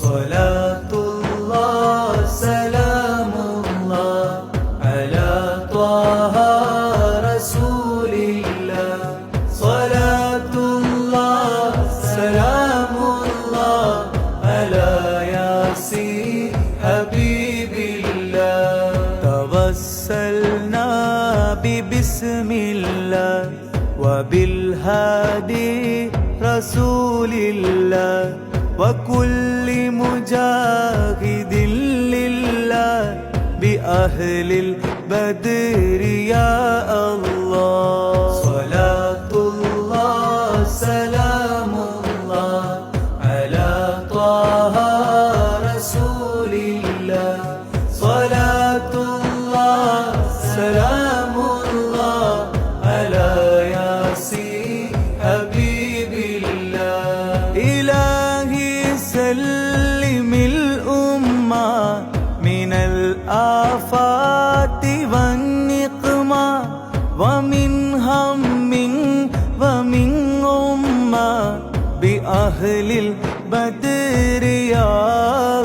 صلاة الله سلام الله على طه رسول الله صلاة الله سلام الله على ياسين حبيب الله توسلنا ببسم الله وبالهادي رسول الله وكل مجاهد لله بأهل البدر يا الله صلاة الله سلام الله على طه رسول الله صلاة الله سلام الله على ياسين حبيب الله إلهي سلم الأمة من الآفات والنقمة ومن هم ومن أمة بأهل البدر يا